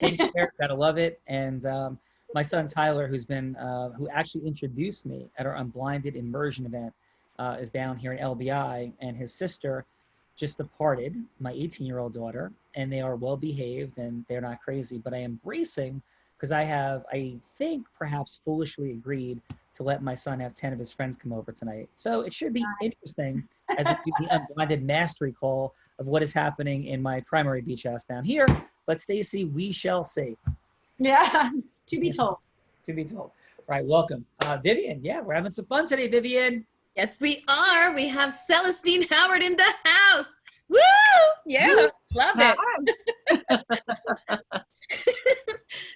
Take care, gotta love it. And my son Tyler, who actually introduced me at our Unblinded immersion event, is down here in LBI, and his sister just departed, my 18-year-old daughter, and they are well behaved and they're not crazy. But I am bracing because I think perhaps foolishly agreed to let my son have 10 of his friends come over tonight. So it should be interesting as we do the Unblinded mastery call of what is happening in my primary beach house down here. But Staci, we shall see. Yeah, to be told. To be told. All right, welcome. Vivian, yeah, we're having some fun today, Vivian. Yes, we are. We have Celestine Howard in the house. Woo! Yeah, love it.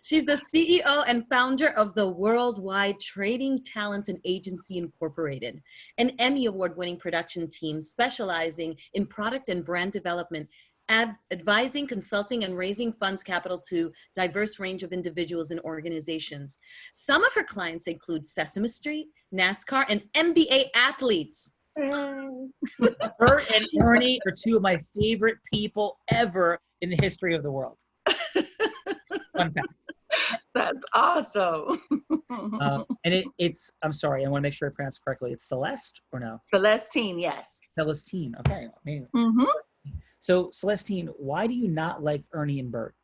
She's the CEO and founder of the Worldwide Trading Talent and Agency Incorporated, an Emmy Award-winning production team specializing in product and brand development, advising, consulting, and raising funds capital to diverse range of individuals and organizations. Some of her clients include Sesame Street, NASCAR, and NBA athletes. Her and Ernie are two of my favorite people ever in the history of the world. Fun fact. That's awesome. And it's, I'm sorry, I want to make sure I pronounce it correctly. It's Celeste or no? Celestine, yes. Celestine, okay. So Celestine, why do you not like Ernie and Bert?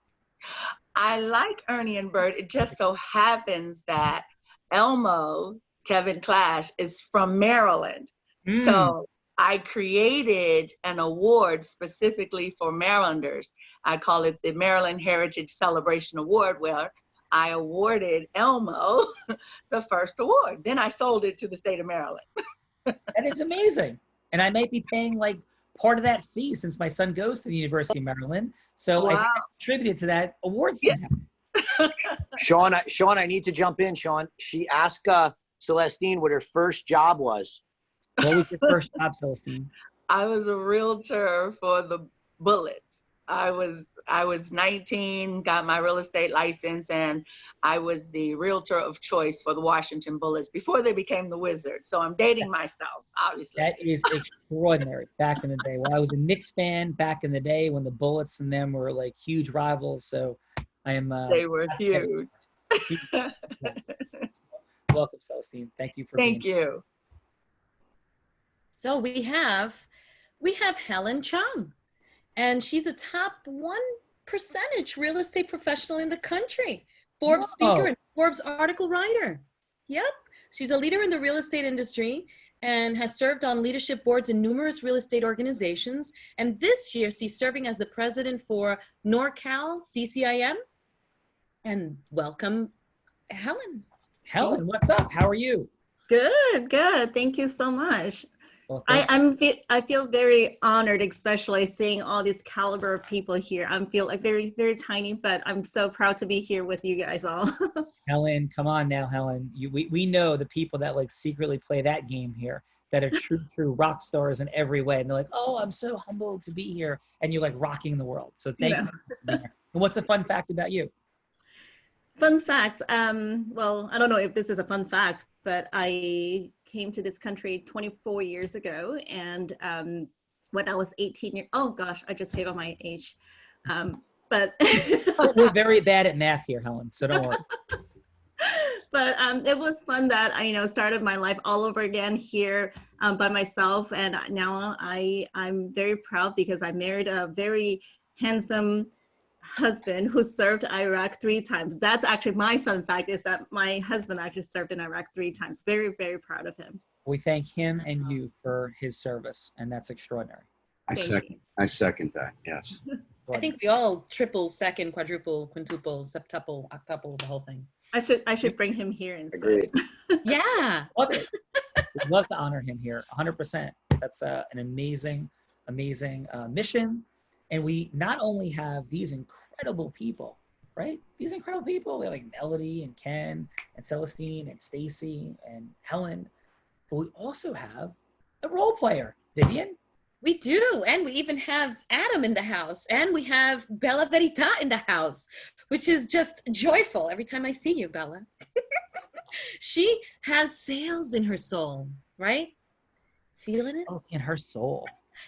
I like Ernie and Bert. It just so happens that Elmo, Kevin Clash, is from Maryland. So I created an award specifically for Marylanders. I call it the Maryland Heritage Celebration Award, where I awarded Elmo the first award. Then I sold it to the state of Maryland. That is amazing. And I might be paying like part of that fee since my son goes to the University of Maryland. So Wow. I contributed to that award somehow. Sean, I need to jump in, Sean. She asked Celestine what her first job was. What was your first job, Celestine? I was a realtor for the Bullets. I was 19, got my real estate license, and I was the realtor of choice for the Washington Bullets before they became the Wizards. So I'm dating myself, obviously. That is extraordinary. Back in the day, well, I was a Knicks fan back in the day when the Bullets and them were like huge rivals. So I am. They were huge. Welcome, Celestine. Thank you for Thank being you. So we have Helen Chong, and she's a top 1% real estate professional in the country. Forbes speaker and Forbes article writer. Yep. She's a leader in the real estate industry and has served on leadership boards in numerous real estate organizations. And this year, she's serving as the president for NorCal CCIM. And welcome, Helen. Helen, what's up? How are you? Good. Thank you so much. Well, I feel very honored, especially seeing all this caliber of people here. I feel like very, very tiny, but I'm so proud to be here with you guys all. Helen, come on now, Helen. We know the people that like secretly play that game here that are true rock stars in every way. And they're like, oh, I'm so humbled to be here. And you're like rocking the world. So thank you. And what's a fun fact about you? Fun fact. Well, I don't know if this is a fun fact, but I came to this country 24 years ago. And when I was 18 oh gosh, I just gave up my age. But we're very bad at math here, Helen, so don't worry. But it was fun that I, started my life all over again here by myself. And now I'm very proud because I married a very handsome husband who served Iraq 3 times. That's actually my fun fact, is that my husband actually served in Iraq 3 times. Very, very proud of him. We thank him and you for his service, and that's extraordinary. I second that, yes. I think we all triple, second, quadruple, quintuple, septuple, octuple, the whole thing. I should bring him here instead. Agreed. Yeah. Love it. We'd love to honor him here, 100%. That's an amazing mission. And we not only have these incredible people, right? These incredible people, we have like Melody and Ken and Celestine and Staci and Helen, but we also have a role player, Vivian. We do, and we even have Adam in the house, and we have Bella Verita in the house, which is just joyful every time I see you, Bella. She has sales in her soul, right? Feeling it? In her soul.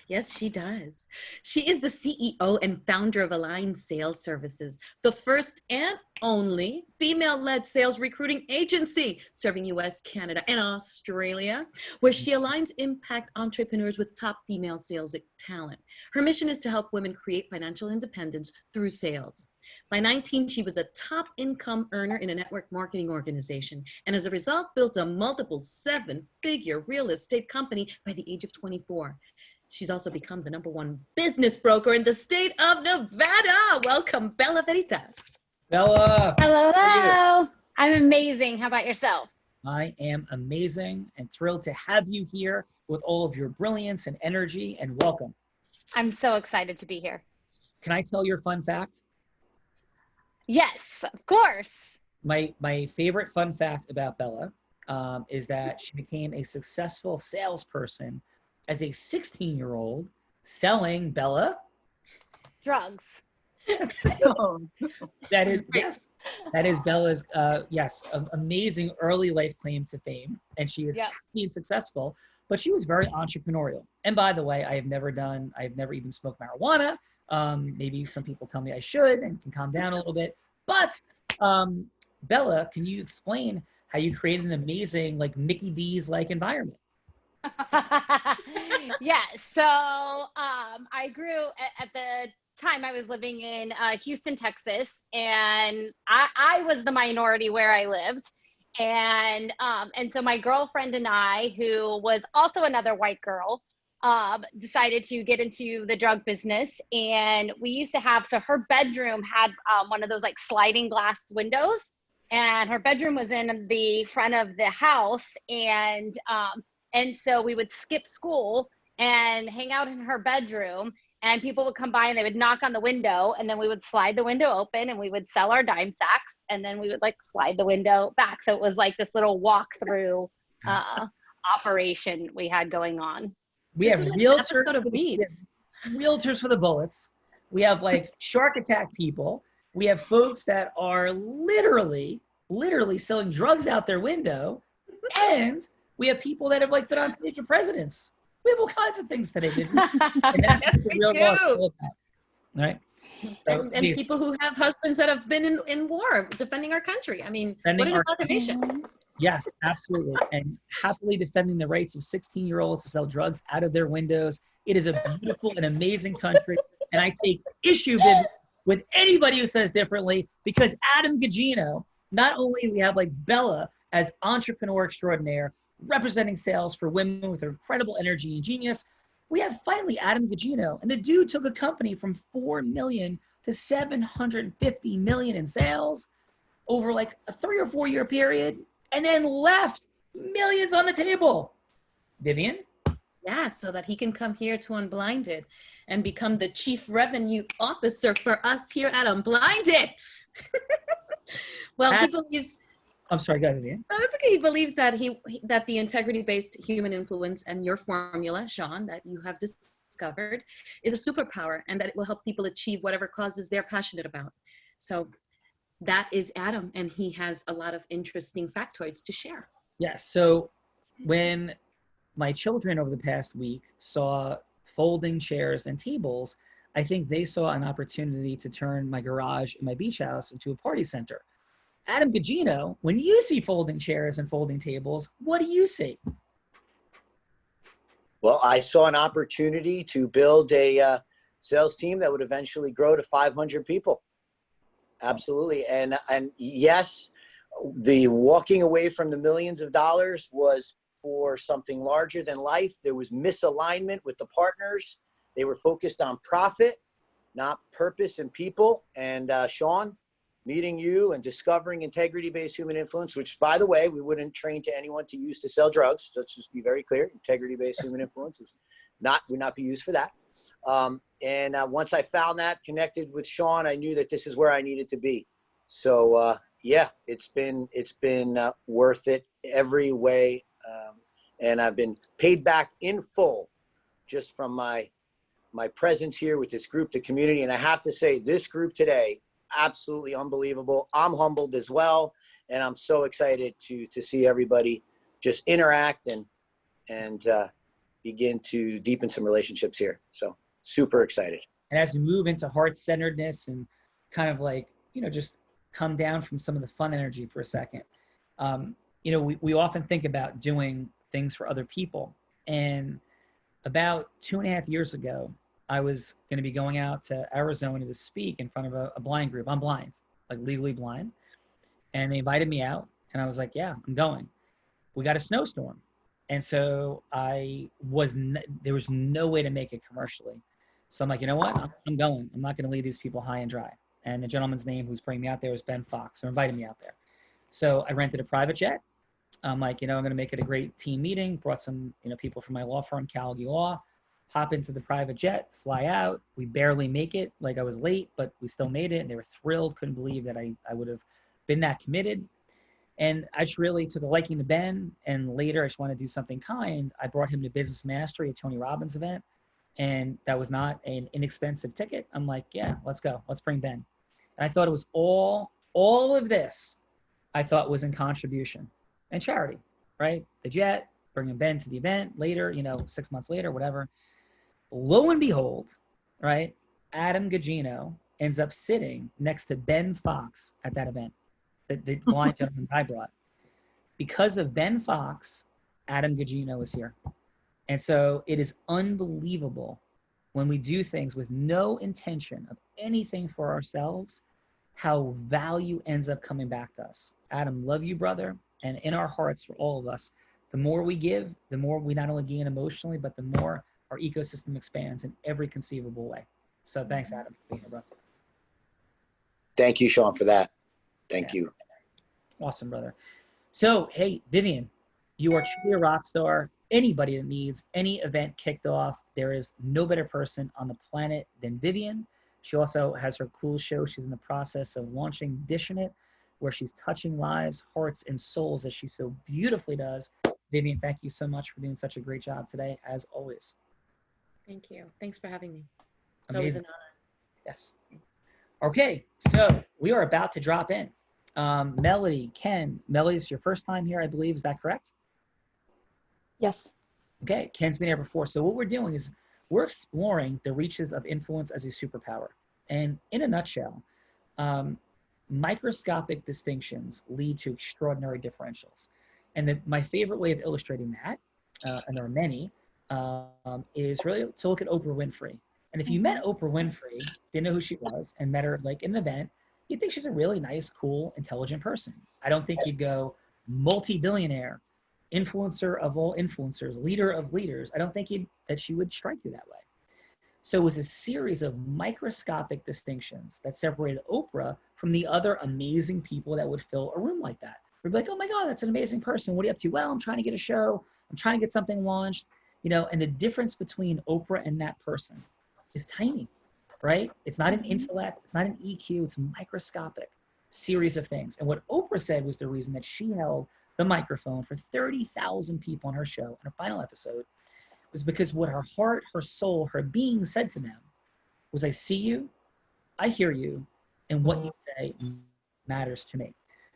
Yes, she does. She is the CEO and founder of Align Sales Services, the first and only female-led sales recruiting agency serving US, Canada, and Australia, where she aligns impact entrepreneurs with top female sales talent. Her mission is to help women create financial independence through sales. By 19, she was a top income earner in a network marketing organization, and as a result, built a multiple seven-figure real estate company by the age of 24. She's also become the #1 business broker in the state of Nevada. Welcome, Bella Verita. Bella. Hello, how are you? hello. I'm amazing. How about yourself? I am amazing and thrilled to have you here with all of your brilliance and energy, and welcome. I'm so excited to be here. Can I tell your fun fact? Yes, of course. My favorite fun fact about Bella is that she became a successful salesperson as a 16-year-old selling Bella. Drugs. That is yes, that is Bella's amazing early life claim to fame, and she is happy and successful. But she was very entrepreneurial. And by the way, I've never even smoked marijuana. Maybe some people tell me I should and can calm down a little bit. But Bella, can you explain how you created an amazing like Mickey D's like environment? Yeah, so I grew at the time I was living in Houston, Texas, and I was the minority where I lived. And so my girlfriend and I, who was also another white girl, decided to get into the drug business. And we used to have, so her bedroom had one of those like sliding glass windows, and her bedroom was in the front of the house. And so we would skip school and hang out in her bedroom, and people would come by and they would knock on the window, and then we would slide the window open and we would sell our dime sacks, and then we would like slide the window back. So it was like this little walk through operation we had going on. We have realtors for the bullets. We have like shark attack people. We have folks that are literally selling drugs out their window, and we have people that have like been on stage with presidents. We have all kinds of things today. And that's the real law is all about, right? So, and people who have husbands that have been in war, defending our country. I mean, what an abomination. Yes, absolutely. And happily defending the rights of 16-year-olds to sell drugs out of their windows. It is a beautiful and amazing country. And I take issue with anybody who says differently, because Adam Gugino, not only do we have like Bella as entrepreneur extraordinaire, representing sales for women with incredible energy and genius, we have finally Adam Gugino. And the dude took a company from 4 million to 750 million in sales over like a 3 or 4 year period, and then left millions on the table. Vivian? Yeah, so that he can come here to Unblinded and become the chief revenue officer for us here at Unblinded. Well, he believes... I'm sorry, go ahead, Vivian. That's okay. He believes that that the integrity-based human influence and your formula, Sean, that you have discovered, is a superpower, and that it will help people achieve whatever causes they're passionate about. So that is Adam, and he has a lot of interesting factoids to share. Yes. So when my children over the past week saw folding chairs and tables, I think they saw an opportunity to turn my garage and my beach house into a party center. Adam Gugino, when you see folding chairs and folding tables, what do you see? Well, I saw an opportunity to build a sales team that would eventually grow to 500 people. Absolutely. And yes, the walking away from the millions of dollars was for something larger than life. There was misalignment with the partners. They were focused on profit, not purpose and people. And Sean, meeting you and discovering integrity-based human influence, which, by the way, we wouldn't train to anyone to use to sell drugs. Let's just be very clear. Integrity-based human influence would not be used for that. And once I found that, connected with Sean, I knew that this is where I needed to be. So yeah, it's been worth it every way. And I've been paid back in full just from my presence here with this group, the community. And I have to say, this group today, absolutely unbelievable. I'm humbled as well, and I'm so excited to see everybody just interact and begin to deepen some relationships here. So super excited. And as we move into heart-centeredness and kind of like, just come down from some of the fun energy for a second. We often think about doing things for other people. And about 2.5 years ago, I was going to be going out to Arizona to speak in front of a blind group. I'm blind, like legally blind. And they invited me out and I was like, yeah, I'm going. We got a snowstorm. And so there was no way to make it commercially. So I'm like, you know what? I'm going. I'm not going to leave these people high and dry. And the gentleman's name who's bringing me out there was Ben Fox, who invited me out there. So I rented a private jet. I'm like, I'm going to make it a great team meeting. Brought some, people from my law firm, Callagy Law, hop into the private jet, fly out. We barely make it. Like I was late, but we still made it. And they were thrilled. Couldn't believe that I would have been that committed. And I just really took a liking to Ben. And later I just wanted to do something kind. I brought him to Business Mastery, a Tony Robbins event. And that was not an inexpensive ticket. I'm like, yeah, let's go. Let's bring Ben. And I thought it was all of this, I thought was in contribution and charity, right? The jet, bringing Ben to the event later, 6 months later, whatever. Lo and behold, right? Adam Gugino ends up sitting next to Ben Fox at that event, the blind gentleman I brought. Because of Ben Fox, Adam Gugino was here. And so it is unbelievable when we do things with no intention of anything for ourselves, how value ends up coming back to us. Adam, love you, brother. And in our hearts, for all of us, the more we give, the more we not only gain emotionally, but the more our ecosystem expands in every conceivable way. So thanks, Adam, for being here, bro. Thank you, Sean, for that. Thank you. Awesome, brother. So, hey, Vivian, you are truly a rock star. Anybody that needs any event kicked off, there is no better person on the planet than Vivian. She also has her cool show. She's in the process of launching Dishing It, where she's touching lives, hearts, and souls as she so beautifully does. Vivian, thank you so much for doing such a great job today, as always. Thank you. Thanks for having me. It's Amazing. always an honor. Yes. Okay, so we are about to drop in. Melody, Ken, Melody, it's your first time here, I believe. Is that correct? Yes. Okay, Ken's been here before. So what we're doing is we're exploring the reaches of influence as a superpower. And in a nutshell, microscopic distinctions lead to extraordinary differentials. And my favorite way of illustrating that, and there are many, is really to look at Oprah Winfrey. And if you met Oprah Winfrey, didn't know who she was, and met her like in an event, you'd think she's a really nice, cool, intelligent person. I don't think you'd go multi-billionaire, influencer of all influencers, leader of leaders. I don't think that she would strike you that way. So it was a series of microscopic distinctions that separated Oprah from the other amazing people that would fill a room like that. We'd be like, oh my God, that's an amazing person. What are you up to? Well, I'm trying to get a show. I'm trying to get something launched, and the difference between Oprah and that person is tiny, right? It's not an intellect. It's not an EQ. It's a microscopic series of things. And what Oprah said was the reason that she held the microphone for 30,000 people on her show in her final episode was because what her heart, her soul, her being said to them was, I see you, I hear you, and what you say matters to me.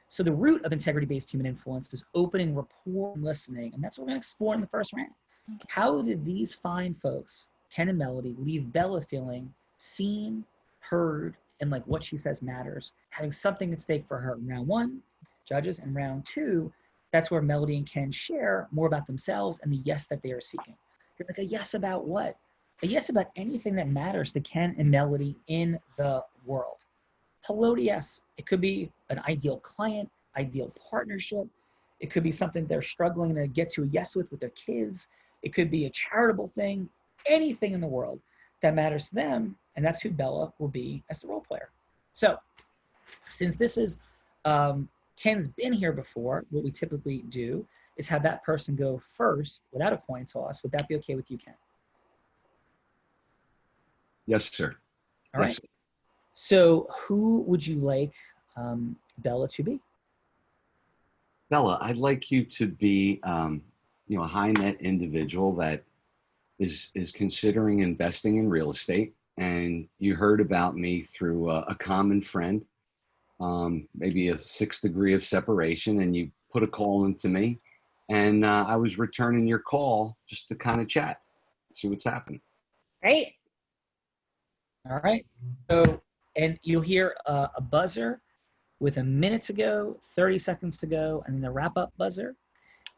So the root of integrity-based human influence is opening rapport and listening, and that's what we're going to explore in the first round. Okay. How did these fine folks, Ken and Melody, leave Bella feeling seen, heard, and like what she says matters, having something at stake for her? Round one, judges, and round two, that's where Melody and Ken share more about themselves and the yes that they are seeking. You're like, a yes about what? A yes about anything that matters to Ken and Melody in the world. Hello to yes. It could be an ideal client, ideal partnership. It could be something they're struggling to get to a yes with their kids. It could be a charitable thing, anything in the world that matters to them. And that's who Bella will be as the role player. So since this is, Ken's been here before, what we typically do is have that person go first without a coin toss. Would that be okay with you, Ken? Yes, sir. All right. Yes, sir. So who would you like Bella to be? Bella, I'd like you to be, a high net individual that is considering investing in real estate. And you heard about me through a common friend, maybe a 6th degree of separation, and you put a call into me And I was returning your call just to kind of chat, see what's happening. Great. All right. So, and you'll hear a buzzer with a minute to go, 30 seconds to go, and then the wrap-up buzzer.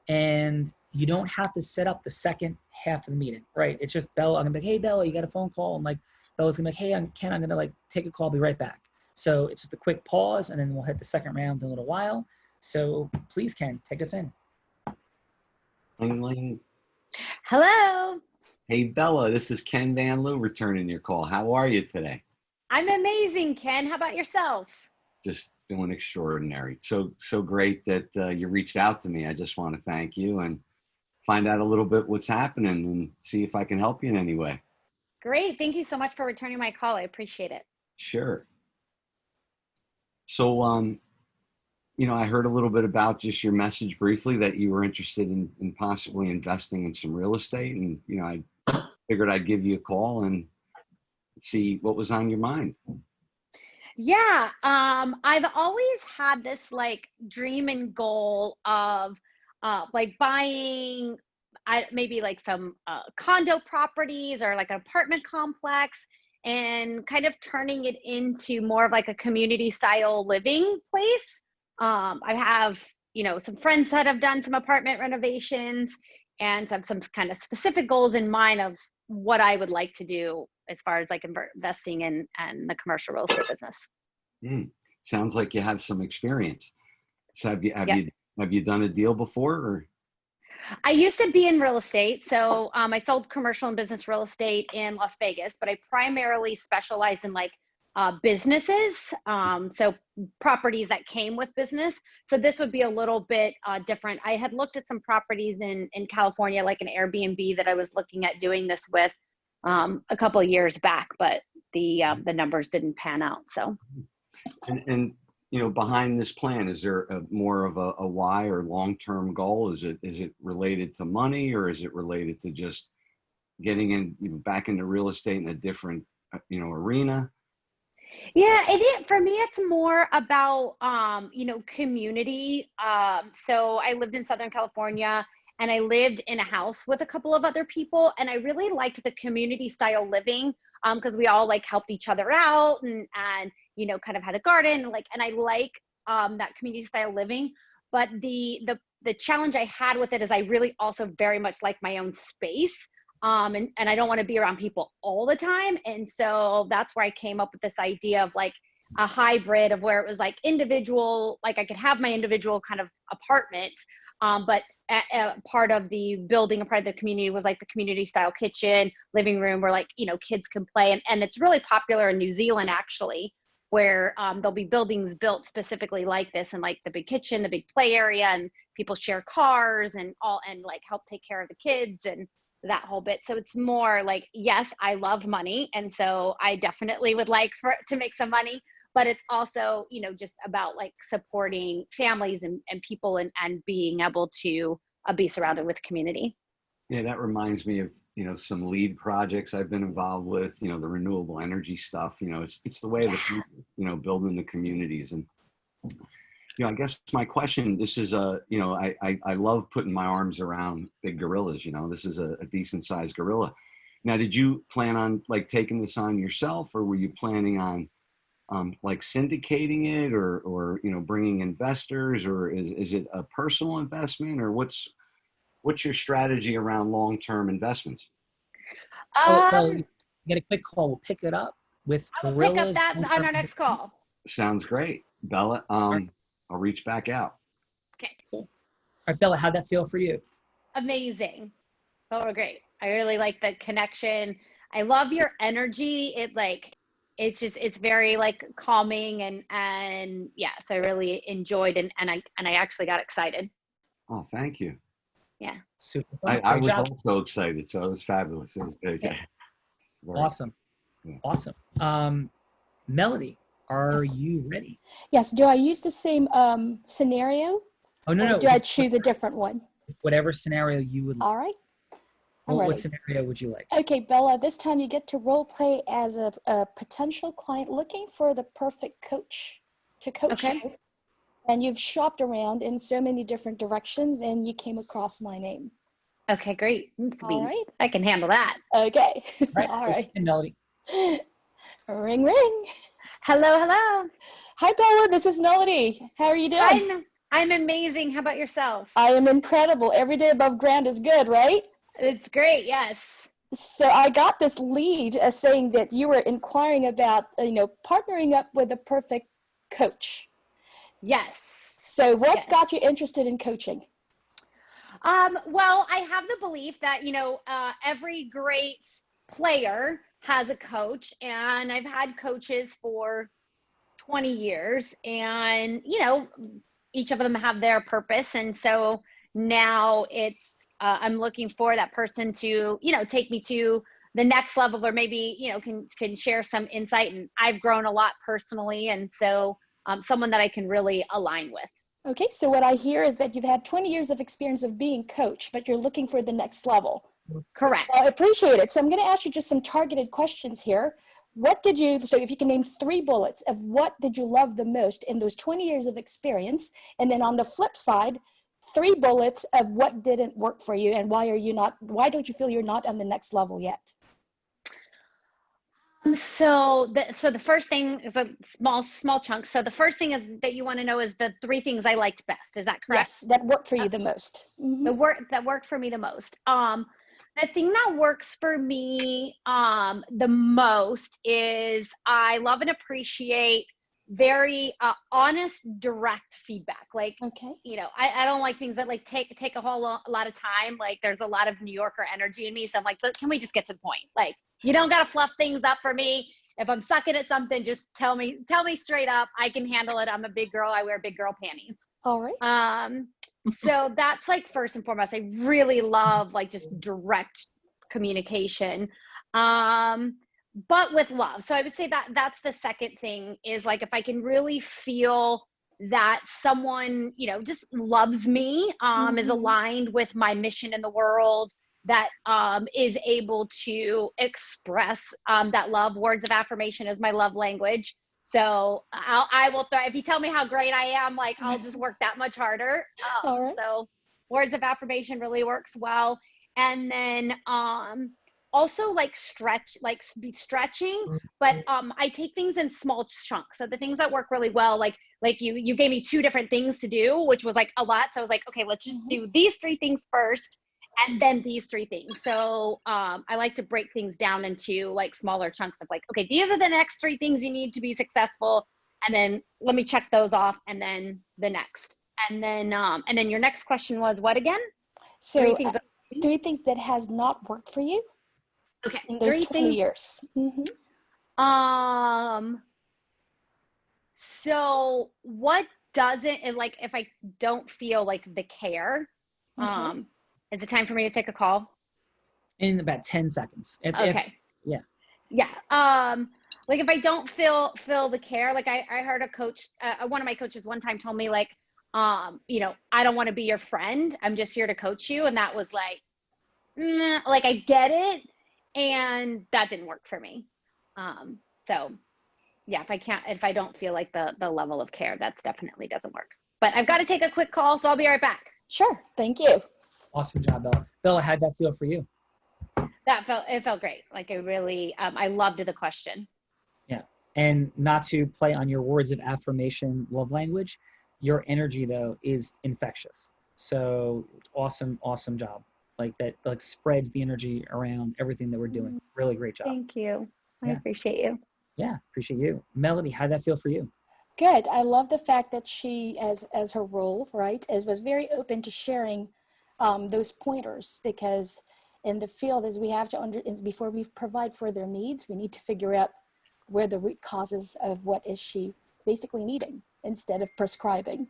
And you don't have to set up the second half of the meeting, right? It's just Bella. I'm gonna be like, hey, Bella, you got a phone call? And like, Bella's gonna be like, hey, I'm gonna like take a call, be right back. So it's just a quick pause, and then we'll hit the second round in a little while. So please, Ken, take us in. Ling, ling. Hello. Hey, Bella, this is Ken Van Loo returning your call. How are you today? I'm amazing, Ken. How about yourself? Just doing extraordinary. So great that you reached out to me. I just want to thank you and find out a little bit what's happening and see if I can help you in any way. Great. Thank you so much for returning my call. I appreciate it. Sure. So, I heard a little bit about just your message briefly that you were interested in possibly investing in some real estate. And, I figured I'd give you a call and see what was on your mind. Yeah. I've always had this like dream and goal of like buying maybe like some condo properties or like an apartment complex and kind of turning it into more of like a community style living place. I have, some friends that have done some apartment renovations and some kind of specific goals in mind of what I would like to do as far as like investing in and the commercial real estate business. Sounds like you have some experience. So have you done a deal before? Or? I used to be in real estate. So I sold commercial and business real estate in Las Vegas, but I primarily specialized in like businesses. So properties that came with business. So this would be a little bit different. I had looked at some properties in California, like an Airbnb that I was looking at doing this with a couple of years back, but the numbers didn't pan out. So. And behind this plan, is there more of a why or long-term goal? Is it related to money, or is it related to just getting in back into real estate in a different arena? Yeah, for me, it's more about community. So I lived in Southern California, and I lived in a house with a couple of other people, and I really liked the community style living because we all like helped each other out and kind of had a garden and I like that community style living. But the challenge I had with it is I really also very much like my own space. And I don't want to be around people all the time. And so that's where I came up with this idea of like a hybrid of where it was like individual, like I could have my individual kind of apartment, but part of the building, a part of the community was like the community style kitchen, living room where like, kids can play. And it's really popular in New Zealand, actually, where there'll be buildings built specifically like this, and like the big kitchen, the big play area, and people share cars and like help take care of the kids and that whole bit. So it's more like, yes, I love money. And so I definitely would like to make some money, but it's also, just about like supporting families and people and being able to be surrounded with community. Yeah, that reminds me of, some lead projects I've been involved with, the renewable energy stuff, it's the way of the future, building the communities. And, I guess my question, this is I love putting my arms around big gorillas, this is a decent sized gorilla. Now, did you plan on like taking this on yourself, or were you planning on like syndicating it or bringing investors, or is it a personal investment, or what's your strategy around long-term investments? You get a quick call. We'll pick it up with I will pick up gorillas. that on our next call. Sounds great, Bella. I'll reach back out. Okay. Cool. All right, Bella, how'd that feel for you? Amazing. Oh, great. I really like the connection. I love your energy. It's very like calming and yeah, so I really enjoyed and I actually got excited. Oh, thank you. Yeah. Super. I was also excited, so it was fabulous. It was good. Yeah. Awesome. Yeah. Awesome. Melody, are you ready? Yes. Do I use the same scenario? Oh, no. Do I choose a different one? Whatever scenario you would like. All right. What scenario would you like? Okay, Bella, this time you get to role play as a potential client looking for the perfect coach to coach you. And you've shopped around in so many different directions and you came across my name. Okay, great. All right. I can handle that. Okay. Right. All right. And Melody. Ring, ring. Hello, hello. Hi, Bella. This is Melody. How are you doing? I'm amazing. How about yourself? I am incredible. Every day above ground is good, right? It's great. Yes. So I got this lead saying that you were inquiring about, partnering up with a perfect coach. Yes. So what's Yes. got you interested in coaching? Well, I have the belief that, every great player has a coach, and I've had coaches for 20 years, and, each of them have their purpose. And so now I'm looking for that person to, take me to the next level, or maybe, can share some insight. And I've grown a lot personally. And so someone that I can really align with. Okay, so what I hear is that you've had 20 years of experience of being coached, but you're looking for the next level. Correct. I appreciate it. So I'm going to ask you just some targeted questions here. So if you can name 3 bullets of what did you love the most in those 20 years of experience, and then on the flip side, 3 bullets of what didn't work for you and why don't you feel you're not on the next level yet? So the first thing is a small chunk. So the first thing is that you want to know is the 3 things I liked best. Is that correct? Yes, that worked for you the most. Mm-hmm. That worked for me the most. The thing that works for me the most is I love and appreciate very honest, direct feedback. Like, okay. I don't like things that like take a whole lot of time. Like, there's a lot of New Yorker energy in me. So I'm like, can we just get to the point? Like, you don't got to fluff things up for me. If I'm sucking at something, just tell me straight up. I can handle it. I'm a big girl. I wear big girl panties. All right. So that's like first and foremost. I really love like just direct communication, but with love. So I would say that that's the second thing is like, if I can really feel that someone, just loves me, is aligned with my mission in the world, that is able to express that love. Words of affirmation is my love language. So I will throw, if you tell me how great I am, like I'll just work that much harder. All right. So words of affirmation really works well. And then also like be stretching, but I take things in small chunks. So the things that work really well, like you gave me 2 different things to do, which was like a lot. So I was like, okay, let's just do these 3 things first, and then these 3 things. So I like to break things down into like smaller chunks of like, okay, these are the next 3 things you need to be successful. And then let me check those off, and then the next. And then your next question was what again? So 3 things. 3 things that has not worked for you. Okay. In those 3 20 things. years. So what doesn't, is like, if I don't feel like the care, Okay. is it time for me to take a call? In about 10 seconds. Okay. Yeah. Yeah. Like if I don't feel the care, like I heard a coach, one of my coaches one time told me like, I don't want to be your friend. I'm just here to coach you. And that was like, like I get it. And that didn't work for me. So yeah, if I don't feel like the level of care, that's definitely doesn't work. But I've got to take a quick call, so I'll be right back. Sure. Thank you. Awesome job, Bella. Bella, how'd that feel for you? It felt great. Like I really, I loved the question. Yeah. And not to play on your words of affirmation love language, your energy though is infectious. So awesome job. Like that like spreads the energy around everything that we're doing. Really great job. Thank you. I Yeah. appreciate you. Yeah, appreciate you. Melody, how'd that feel for you? Good. I love the fact that she, as her role, right, was very open to sharing those pointers, because in the field, as we have to before we provide further needs, we need to figure out where the root causes of what is she basically needing instead of prescribing.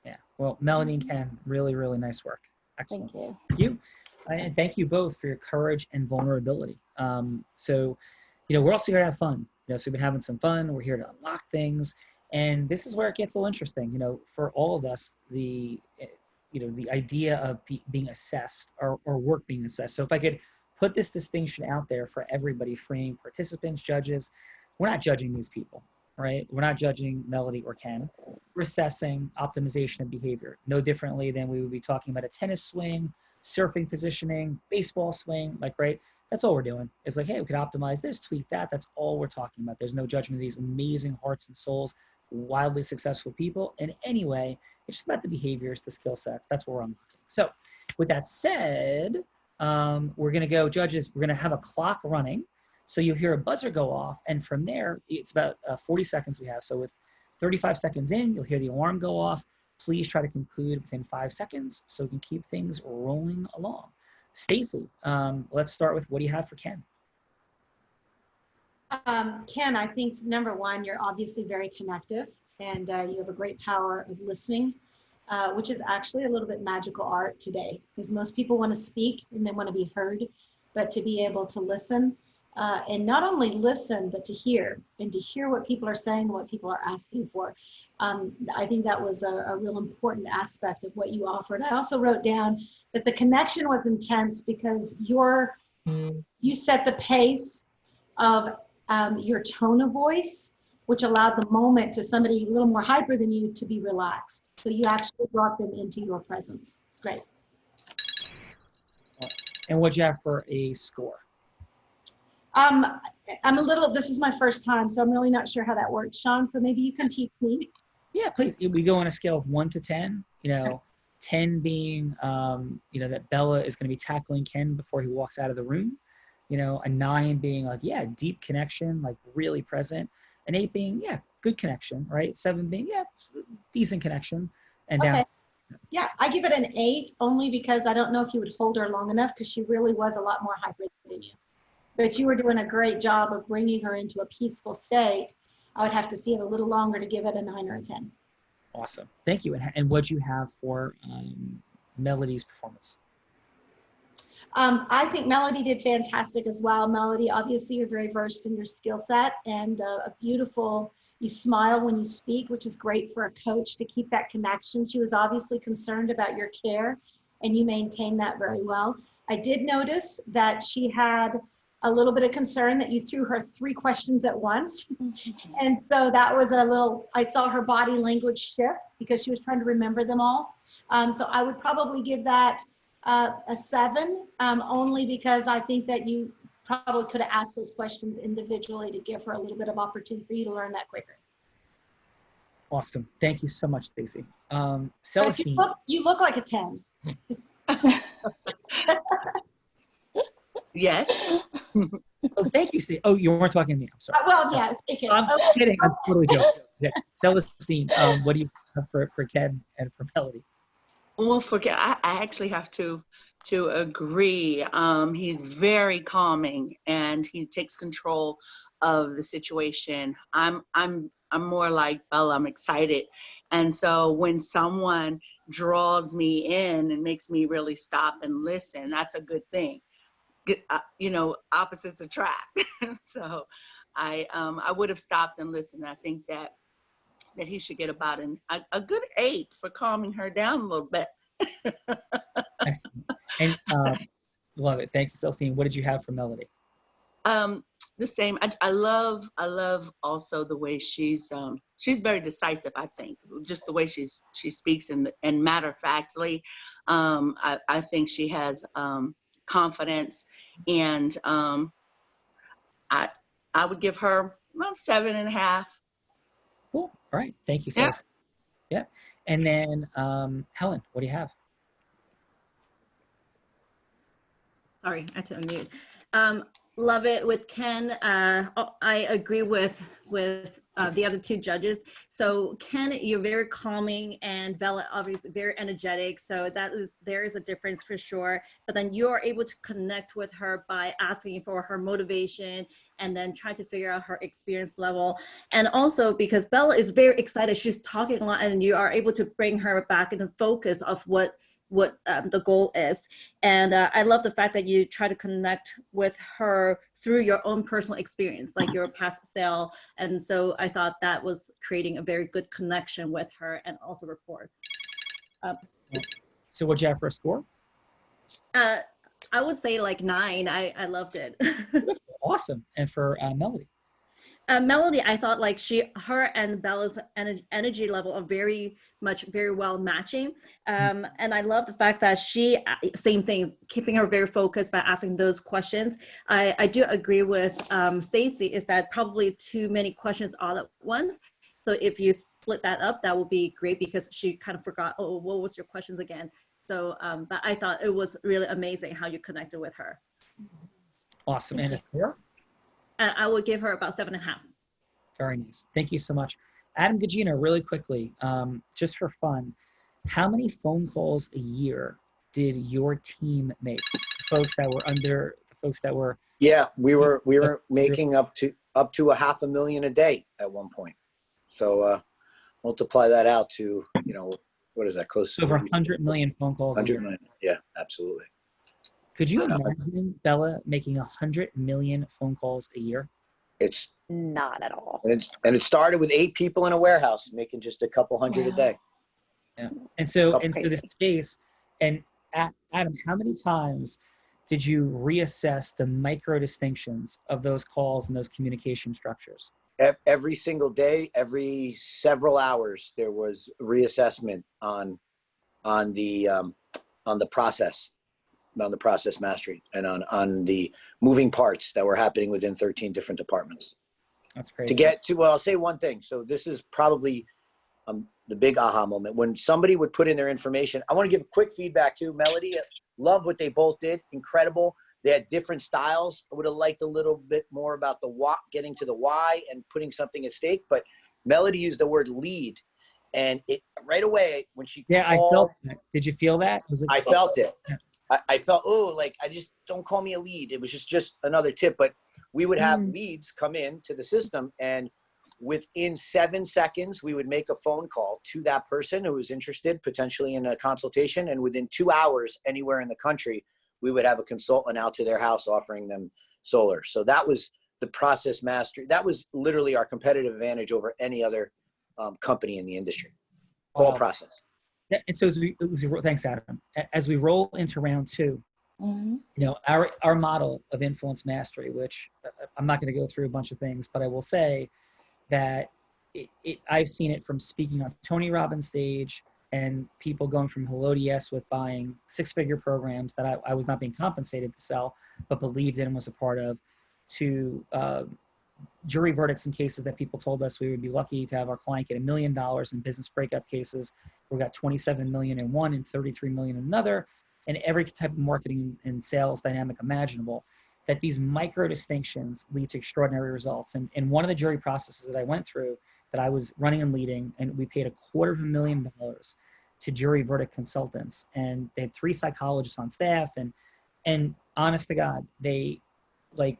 Yeah. Well, Melody and Ken, really, really nice work. Excellent. Thank you. Thank you. And thank you both for your courage and vulnerability. So, we're also here to have fun. So we've been having some fun. We're here to unlock things. And this is where it gets a little interesting. For all of us, the idea of being assessed or work being assessed. So if I could put this distinction out there for everybody, freeing participants, judges, we're not judging these people. right? We're not judging Melody or Ken. We're assessing optimization of behavior, no differently than we would be talking about a tennis swing, surfing positioning, baseball swing, like, right? That's all we're doing. It's like, hey, we could optimize this, tweak that. That's all we're talking about. There's no judgment of these amazing hearts and souls, wildly successful people. In any way, it's just about the behaviors, the skill sets. That's what we're unlocking. So with that said, we're going to go, judges, we're going to have a clock running. So you'll hear a buzzer go off. And from there, it's about 40 seconds we have. So with 35 seconds in, you'll hear the alarm go off. Please try to conclude within 5 seconds so we can keep things rolling along. Staci, let's start with, what do you have for Ken? Ken, I think number one, you're obviously very connective, and you have a great power of listening, which is actually a little bit magical art today, because most people want to speak and they want to be heard, but to be able to listen, and not only listen, but to hear, and to hear what people are saying, what people are asking for. I think that was a real important aspect of what you offered. I also wrote down that the connection was intense because you set the pace of your tone of voice, which allowed the moment to somebody a little more hyper than you to be relaxed. So you actually brought them into your presence. It's great. And what'd you have for a score? This is my first time, so I'm really not sure how that works, Sean, so maybe you can teach me. Yeah, please. We go on a scale of 1 to 10, 10 being, that Bella is going to be tackling Ken before he walks out of the room. A 9 being like, yeah, deep connection, like really present. An 8 being, yeah, good connection, right? 7 being, yeah, decent connection. And Okay. down. Yeah, I give it an 8 only because I don't know if you would hold her long enough because she really was a lot more hyper than you. But you were doing a great job of bringing her into a peaceful state. I would have to see it a little longer to give it a 9 or a 10. Awesome. Thank you. And what'd you have for Melody's performance? I think Melody did fantastic as well. Melody, obviously you're very versed in your skill set, and a beautiful, you smile when you speak, which is great for a coach to keep that connection. She was obviously concerned about your care, and you maintained that very well. I did notice that she had a little bit of concern that you threw her 3 questions at once. And so that was I saw her body language shift because she was trying to remember them all. So I would probably give that a 7, only because I think that you probably could have asked those questions individually to give her a little bit of opportunity for you to learn that quicker. Awesome. Thank you so much, Staci. Celestine. You look like a 10. Yes. Oh, thank you, Steve. Oh, you weren't talking to me. I'm sorry. Well, yeah, take it. I'm kidding. I'm totally joking. Yeah. Celestine, what do you have for Ken and for Melody? Well, I actually have to agree. He's very calming and he takes control of the situation. I'm more like Bella. I'm excited, and so when someone draws me in and makes me really stop and listen, that's a good thing. Opposites attract. So I would have stopped and listened. I think that he should get about a good 8 for calming her down a little bit. Excellent. And love it. Thank you, Celestine. What did you have for Melody? The same. I love also the way she's very decisive. I think just the way she speaks and matter-of-factly. I think she has confidence, and I would give her 7.5. Cool. All right. Thank you, Celestine. Yeah. And then Helen, what do you have? Sorry, I had to unmute. Love it with Ken. I agree with the other 2 judges. So Ken, you're very calming, and Bella obviously very energetic. So there is a difference for sure. But then you're able to connect with her by asking for her motivation and then try to figure out her experience level. And also because Bella is very excited, she's talking a lot, and you are able to bring her back into focus of what the goal is. And I love the fact that you try to connect with her through your own personal experience, like your past sale. And so I thought that was creating a very good connection with her and also rapport. So what'd you have for a score? I would say like 9. I loved it. Awesome. And for Melody? Melody, I thought like her and Bella's energy level are very well matching. And I love the fact that she, same thing, keeping her very focused by asking those questions. I do agree with Staci, is that probably too many questions all at once. So if you split that up, that would be great, because she kind of forgot, oh, what was your questions again? So, but I thought it was really amazing how you connected with her. Awesome. And a score? I would give her about 7.5. Very nice. Thank you so much. Adam Gugino, really quickly, just for fun, how many phone calls a year did your team make? Folks that were under, the folks that were. Yeah, we were making up to $500,000 a day at one point. So multiply that out to, you know, what is that, close to over 100 million phone calls. 100 million. Yeah, absolutely. Could you imagine Bella making 100 million phone calls a year? It's not at all. And it started with 8 people in a warehouse making just a couple hundred a day. Yeah. And so into this space, and Adam, how many times did you reassess the micro distinctions of those calls and those communication structures? Every single day, every several hours, there was reassessment on the process mastery, and on the moving parts that were happening within 13 different departments. That's crazy. To get to, well, I'll say one thing. So this is probably the big aha moment. When somebody would put in their information, I want to give quick feedback to Melody. Love what they both did. Incredible. They had different styles. I would have liked a little bit more about the why, getting to the why and putting something at stake. But Melody used the word lead. And it right away when she called, I felt that. Did you feel that? I felt it. I felt, oh, like, I just don't call me a lead. It was just another tip. But we would have leads come in to the system, and within 7 seconds, we would make a phone call to that person who was interested potentially in a consultation. And within 2 hours, anywhere in the country, we would have a consultant out to their house offering them solar. So that was the process mastery. That was literally our competitive advantage over any other company in the industry. Whole process. And so thanks, Adam. As we roll into round 2, you know, our model of influence mastery, which I'm not going to go through a bunch of things, but I will say that I've seen it from speaking on Tony Robbins' stage and people going from hello to yes with buying 6-figure programs that I was not being compensated to sell, but believed in and was a part of, to jury verdicts in cases that people told us we would be lucky to have our client get $1 million in business breakup cases. We got 27 million in one and 33 million in another, and every type of marketing and sales dynamic imaginable. That these micro distinctions lead to extraordinary results. And one of the jury processes that I went through, that I was running and leading, and we paid $250,000 to jury verdict consultants, and they had 3 psychologists on staff, and honest to God, they, like,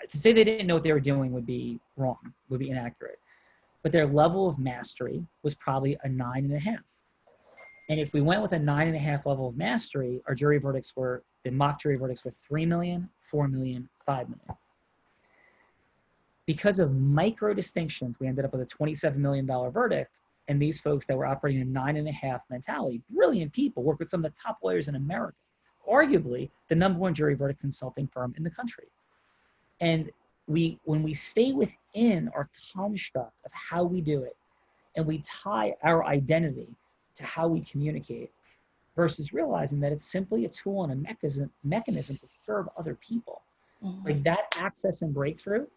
to say they didn't know what they were doing would be wrong, would be inaccurate. But their level of mastery was probably a 9.5. And if we went with a 9.5 level of mastery, our jury verdicts were, the mock jury verdicts were 3 million, 4 million, 5 million. Because of micro distinctions, we ended up with a $27 million verdict. And these folks that were operating in 9.5 mentality, brilliant people, work with some of the top lawyers in America, arguably the #1 jury verdict consulting firm in the country. And when we stay within our construct of how we do it, and we tie our identity to how we communicate, versus realizing that it's simply a tool and a mechanism to serve other people. Like, that access and breakthrough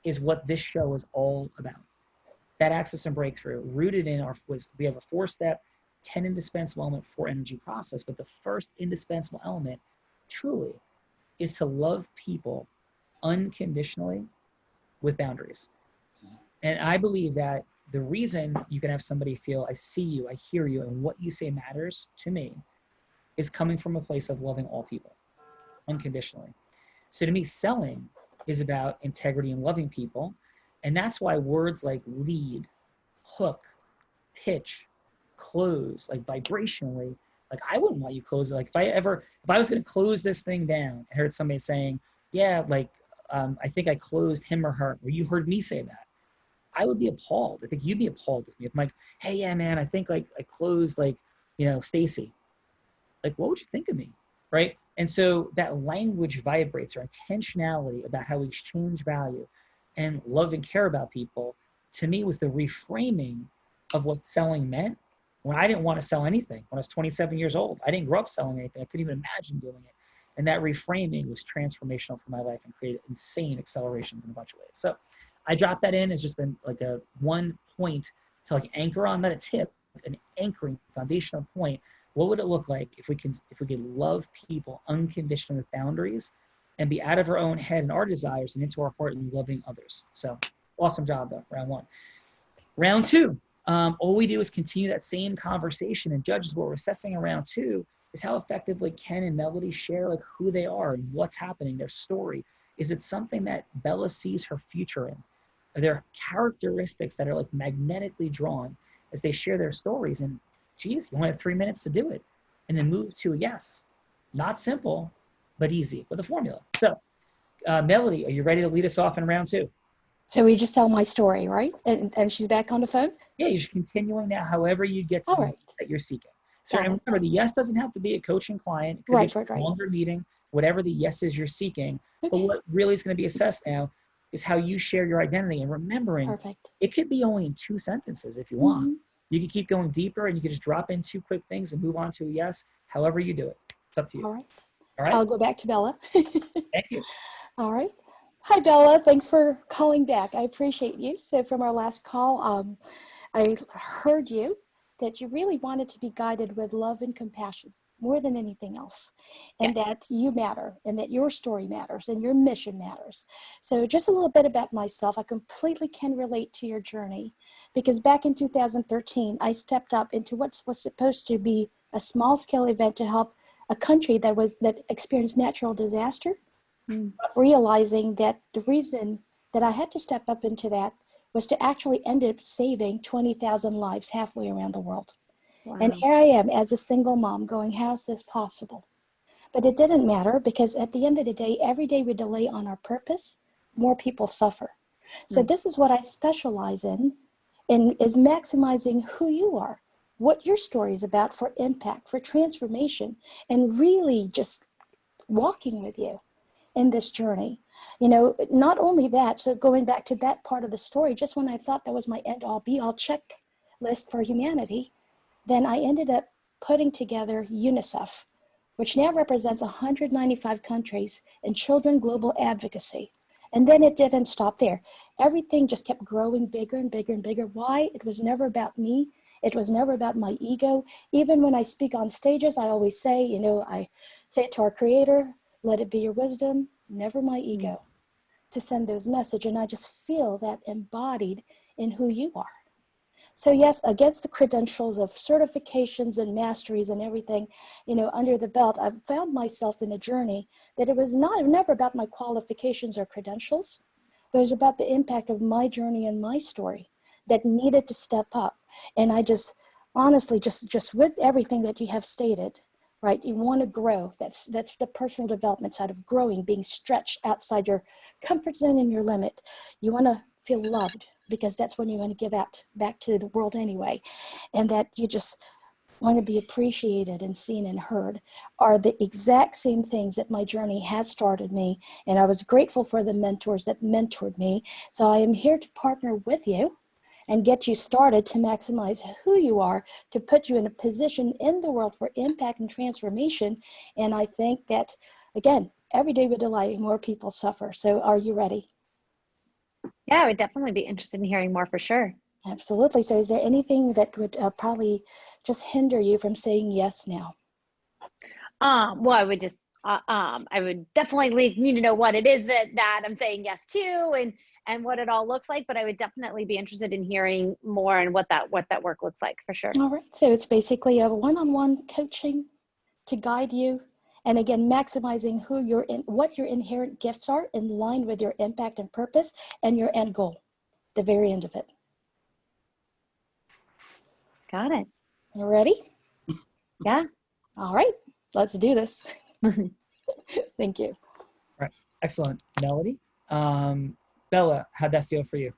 is what this show is all about. That access and breakthrough rooted in we have a 4-step, 10 indispensable element for energy process, but the first indispensable element truly is to love people unconditionally with boundaries. And I believe that the reason you can have somebody feel, I see you, I hear you, and what you say matters to me, is coming from a place of loving all people unconditionally. So to me, selling is about integrity and loving people. And that's why words like lead, hook, pitch, close, like vibrationally, like I wouldn't want you close it. Like if I was going to close this thing down, I heard somebody saying, yeah, like, I think I closed him or her, or you heard me say that, I would be appalled. I think you'd be appalled with me. If I'm like, hey, yeah, man, I think like I closed like, you know, Staci. Like, what would you think of me, right? And so that language vibrates, our intentionality about how we exchange value. and love and care about people, to me, was the reframing of what selling meant when I didn't want to sell anything. When I was 27 years old, I didn't grow up selling anything. I couldn't even imagine doing it. And that reframing was transformational for my life and created insane accelerations in a bunch of ways. So I dropped that in as just like a one point to like anchor on, not a tip, an anchoring foundational point. What would it look like if we could love people unconditionally with boundaries and be out of our own head and our desires and into our heart and loving others? So awesome job though, round one. Round two, all we do is continue that same conversation, and judges, what we're assessing in round two is how effectively Ken and Melody share like who they are and what's happening, their story. Is it something that Bella sees her future in? Are there characteristics that are like magnetically drawn as they share their stories? And geez, you only have 3 minutes to do it. And then move to a yes. Not simple, but easy with a formula. So Melody, are you ready to lead us off in round two? So we just tell my story, right? And she's back on the phone? Yeah, you're continuing now however you get to the that you're seeking. So and remember, the yes doesn't have to be a coaching client. It could be a longer meeting, whatever the yes is you're seeking. Okay. But what really is going to be assessed now is how you share your identity, and remembering it could be only in 2 sentences if you want. You can keep going deeper, and you can just drop in 2 quick things and move on to a yes, however you do it. It's up to you. All right. All right. I'll go back to Bella. Thank you. All right. Hi, Bella. Thanks for calling back. I appreciate you. So from our last call, I heard you that you really wanted to be guided with love and compassion more than anything else, and that you matter, and that your story matters, and your mission matters. So just a little bit about myself. I completely can relate to your journey, because back in 2013, I stepped up into what was supposed to be a small-scale event to help a country that experienced natural disaster, realizing that the reason that I had to step up into that was to actually end up saving 20,000 lives halfway around the world. Wow. And here I am as a single mom going, how's this possible? But it didn't matter, because at the end of the day, every day we delay on our purpose, more people suffer. So this is what I specialize in is maximizing who you are, what your story is about for impact, for transformation, and really just walking with you in this journey. You know, not only that, so going back to that part of the story, just when I thought that was my end-all be-all checklist for humanity, then I ended up putting together UNICEF, which now represents 195 countries in children global advocacy. And then it didn't stop there. Everything just kept growing bigger and bigger and bigger. Why? It was never about me. It was never about my ego. Even when I speak on stages, I always say, you know, I say it to our Creator, let it be your wisdom, never my ego, to send those messages. And I just feel that embodied in who you are. So yes, against the credentials of certifications and masteries and everything, you know, under the belt, I've found myself in a journey that it was never about my qualifications or credentials, but it was about the impact of my journey and my story that needed to step up. And I just, honestly, just with everything that you have stated, right? You want to grow. That's the personal development side of growing, being stretched outside your comfort zone and your limit. You want to feel loved, because that's when you want to give out back to the world anyway. And that you just want to be appreciated and seen and heard are the exact same things that my journey has started me. And I was grateful for the mentors that mentored me. So I am here to partner with you and get you started to maximize who you are, to put you in a position in the world for impact and transformation. And I think that, again, every day we delay, more people suffer. So are you ready? Yeah, I would definitely be interested in hearing more for sure. Absolutely. So is there anything that would probably just hinder you from saying yes now? Well, I would just, I would definitely need to know what it is that I'm saying yes to, and what it all looks like, but I would definitely be interested in hearing more and what that work looks like for sure. All right. So it's basically a one-on-one coaching to guide you. And again, maximizing what your inherent gifts are in line with your impact and purpose and your end goal, the very end of it. Got it. You ready? Yeah. All right. Let's do this. Thank you. All right. Excellent. Melody. Bella, how'd that feel for you?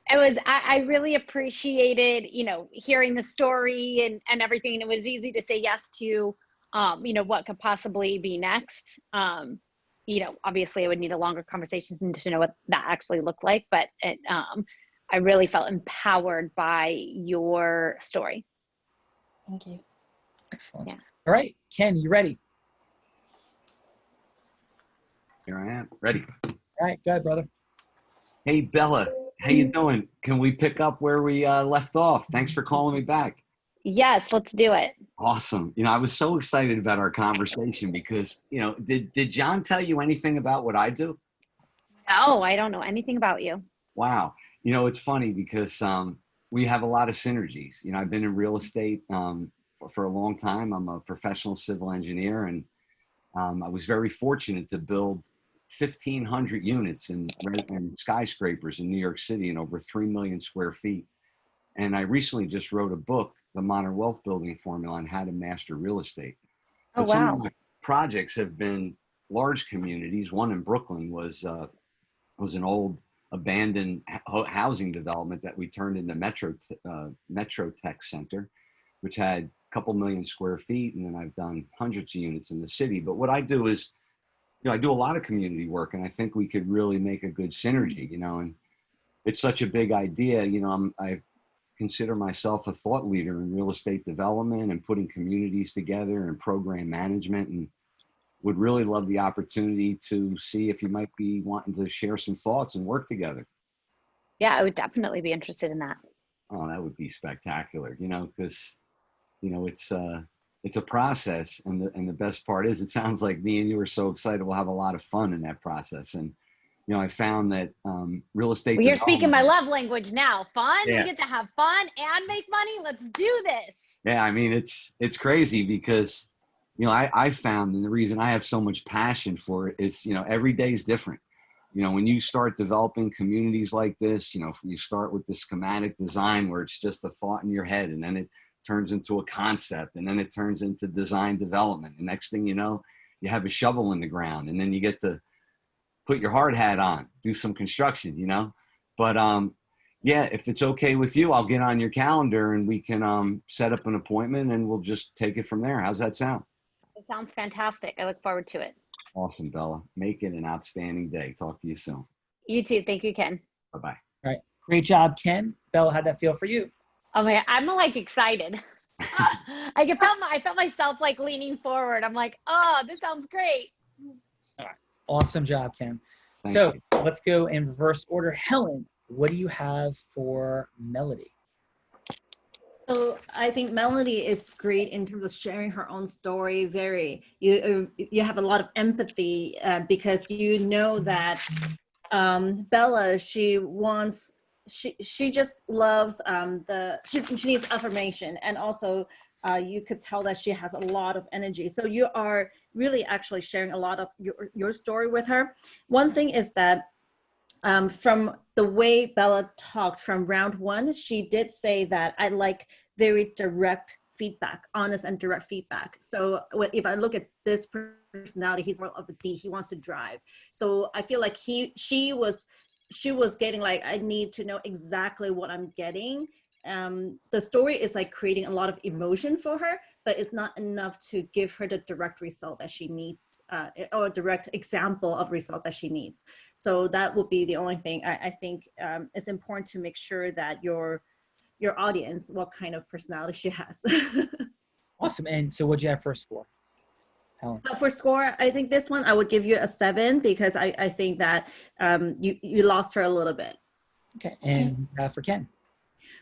I really appreciated, hearing the story and everything. And it was easy to say yes to, what could possibly be next. obviously I would need a longer conversation to know what that actually looked like, but I really felt empowered by your story. Thank you. Excellent. Yeah. All right, Ken, you ready? Here I am, ready. All right, go ahead, brother. Hey, Bella, how you doing? Can we pick up where we left off? Thanks for calling me back. Yes, let's do it. Awesome. I was so excited about our conversation because, did John tell you anything about what I do? No, I don't know anything about you. Wow. It's funny because we have a lot of synergies. I've been in real estate for a long time. I'm a professional civil engineer, and I was very fortunate to build 1,500 units in skyscrapers in New York City in over 3 million square feet. And I recently just wrote a book, The Modern Wealth Building Formula, on how to master real estate. Oh, but some wow. of my projects have been large communities. One in Brooklyn was an old abandoned housing development that we turned into Metro Tech Center, which had a couple million square feet. And then I've done hundreds of units in the city. But what I do is, I do a lot of community work, and I think we could really make a good synergy, and it's such a big idea. I consider myself a thought leader in real estate development and putting communities together and program management, and would really love the opportunity to see if you might be wanting to share some thoughts and work together. Yeah, I would definitely be interested in that. Oh, that would be spectacular, because, it's a process, and the best part is, it sounds like me and you are so excited. We'll have a lot of fun in that process. And, I found that real estate. Well, you're speaking my love language now. Fun. Yeah. We get to have fun and make money. Let's do this. Yeah, it's crazy because, I found, and the reason I have so much passion for it is, every day is different. When you start developing communities like this, you start with the schematic design where it's just a thought in your head, and then it turns into a concept, and then it turns into design development. The next thing you know, you have a shovel in the ground, and then you get to put your hard hat on, do some construction, But yeah, if it's okay with you, I'll get on your calendar and we can set up an appointment, and we'll just take it from there. How's that sound? It sounds fantastic. I look forward to it. Awesome, Bella. Make it an outstanding day. Talk to you soon. You too. Thank you, Ken. Bye-bye. All right, great job, Ken. Bella, how'd that feel for you? Oh my, I'm like excited. I felt myself like leaning forward. I'm like, oh, this sounds great. All right, awesome job, Ken. Thank So you. let's go in reverse order. Helen, what do you have for Melody? So I think Melody is great in terms of sharing her own story. You have a lot of empathy because you know that Bella, she just loves she needs affirmation, and also you could tell that she has a lot of energy. So you are really actually sharing a lot of your story with her. One thing is that from the way Bella talked from round one, she did say that I like very direct feedback, honest and direct feedback. So if I look at this personality, he's more of a D. He wants to drive. So I feel like she was getting like, I need to know exactly what I'm getting. The story is like creating a lot of emotion for her, but it's not enough to give her the direct result that she needs, or a direct example of result that she needs. So that would be the only thing. I think it's important to make sure that your audience, what kind of personality she has. Awesome. And so what'd you have for a score, Helen? For score, I think this one I would give you a 7 because I think that you lost her a little bit. Okay. And for Ken?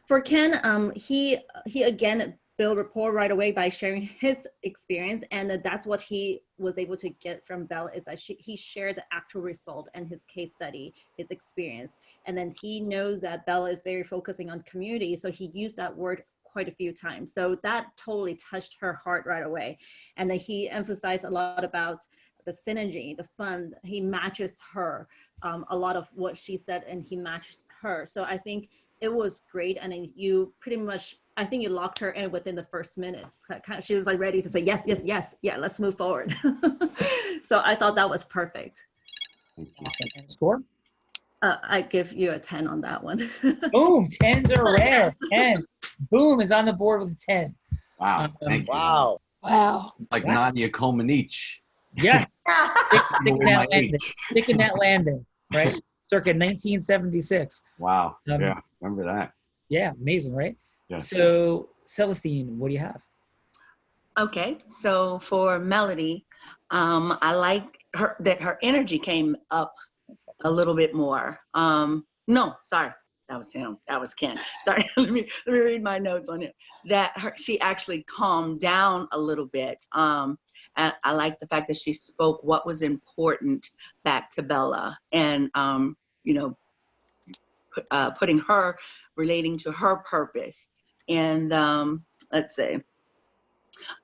For Ken, he again build rapport right away by sharing his experience, and that's what he was able to get from Bella, is that he shared the actual result and his case study, his experience. And then he knows that Bella is very focusing on community, so he used that word quite a few times. So that totally touched her heart right away. And then he emphasized a lot about the synergy, the fun. He matches her, a lot of what she said, and he matched her. So I think it was great. And then you pretty much, I think you locked her in within the first minutes. She was like ready to say, yes, yes, yes. Yeah, let's move forward. So I thought that was perfect. Awesome. And score? I give you a 10 on that one. Boom, 10s are rare. 10. Boom is on the board with a 10. Wow. Thank you. Wow. Wow. Like Nadia Comaneci. Yeah, With my sticking that landing, right? Circa 1976. Wow. Um, Yeah, remember that. Yeah, amazing, right? Yes. So, Celestine, what do you have? Okay, so for Melody, I like her energy came up a little bit more. No, sorry, that was him. That was Ken. Sorry, let me read my notes on it. She actually calmed down a little bit. And I like the fact that she spoke what was important back to Bella, and you know, putting her relating to her purpose. And let's say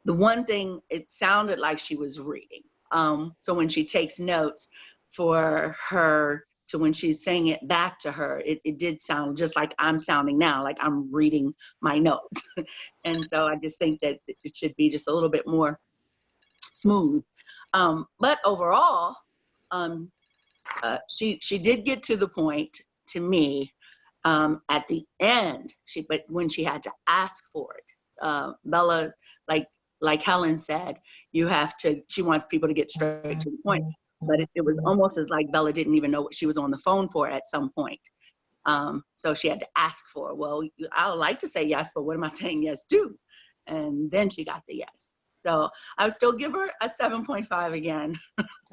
the one thing, it sounded like she was reading. So when she takes notes for her, to when she's saying it back to her, it did sound just like I'm sounding now, like I'm reading my notes. And so I just think that it should be just a little bit more smooth. But overall, she did get to the point to me at the end. But when she had to ask for it, Bella, like Helen said, she wants people to get straight to the point. But it was almost as like Bella didn't even know what she was on the phone for at some point. So she had to ask for it. Well, I would like to say yes, but what am I saying yes to? And then she got the yes. So I would still give her a 7.5 again.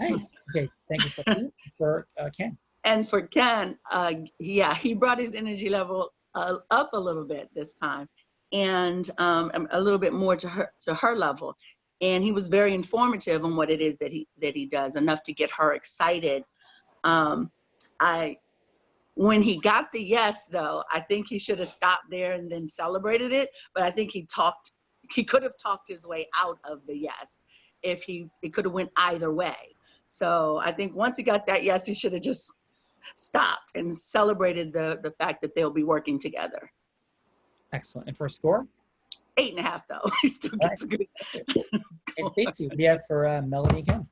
Nice. Okay, thank you, Celestine. For Ken. And for Ken, yeah, he brought his energy level up a little bit this time, and a little bit more to her level. And he was very informative on what it is that he does, enough to get her excited. When he got the yes, though, I think he should have stopped there and then celebrated it. But I think he could have talked his way out of the yes. It could have went either way. So I think once he got that yes, he should have just stopped and celebrated the fact that they'll be working together. Excellent. And for a score? 8.5, though. He still gets a good. And Staci, what do you have for Melody again?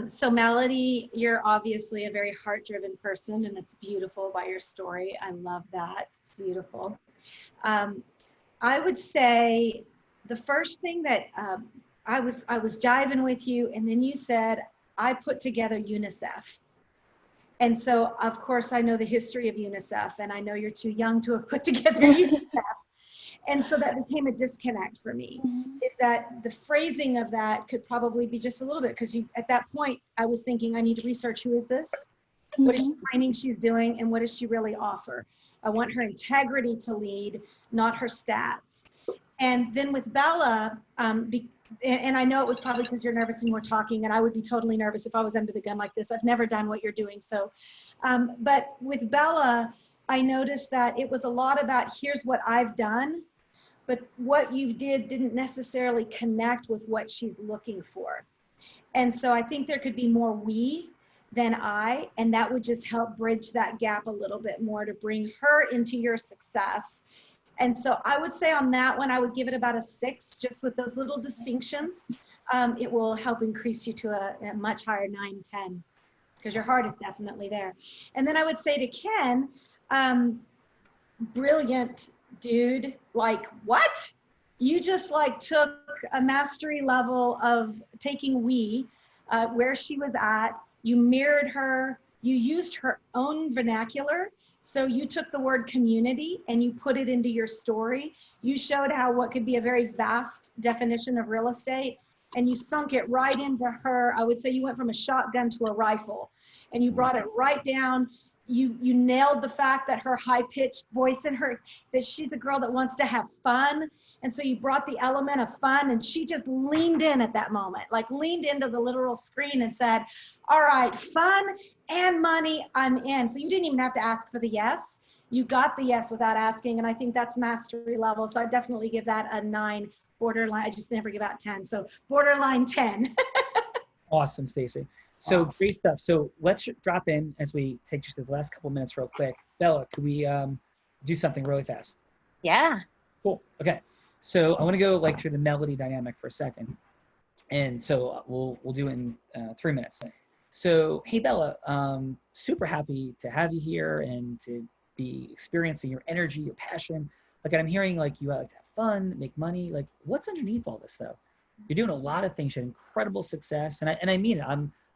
So Melody, you're obviously a very heart-driven person, and it's beautiful by your story. I love that. It's beautiful. I would say the first thing that I was jiving with you, and then you said, I put together UNICEF. And so, of course, I know the history of UNICEF, and I know you're too young to have put together UNICEF. And so that became a disconnect for me, is that the phrasing of that could probably be just a little bit, because at that point, I was thinking, I need to research who is this? What is she claiming she's doing, and what does she really offer? I want her integrity to lead, not her stats. And then with Bella, and I know it was probably because you're nervous and we're talking, and I would be totally nervous if I was under the gun like this. I've never done what you're doing. So, but with Bella, I noticed that it was a lot about, here's what I've done, but what you didn't necessarily connect with what she's looking for. And so I think there could be more we than I, and that would just help bridge that gap a little bit more to bring her into your success. And so I would say on that one, I would give it about a 6, just with those little distinctions. It will help increase you to a much higher 9, 10, because your heart is definitely there. And then I would say to Ken, brilliant dude, like what? You just like took a mastery level of taking where she was at, you mirrored her, you used her own vernacular. So you took the word community and you put it into your story. You showed how what could be a very vast definition of real estate, and you sunk it right into her. I would say you went from a shotgun to a rifle, and you brought it right down. You nailed the fact that her high-pitched voice in her, that she's a girl that wants to have fun. And so you brought the element of fun, and she just leaned in at that moment, like leaned into the literal screen and said, all right, fun and money, I'm in. So you didn't even have to ask for the yes. You got the yes without asking. And I think that's mastery level. So I definitely give that a 9, borderline. I just never give out 10. So borderline 10. Awesome, Staci. So great stuff. So let's drop in as we take just the last couple minutes real quick. Bella, could we do something really fast? Yeah. Cool. Okay. So I want to go like through the melody dynamic for a second. And so we'll do it in 3 minutes. So, hey, Bella, super happy to have you here and to be experiencing your energy, your passion. Like I'm hearing like you like to have fun, make money. Like what's underneath all this though? You're doing a lot of things. You had incredible success. And I mean it.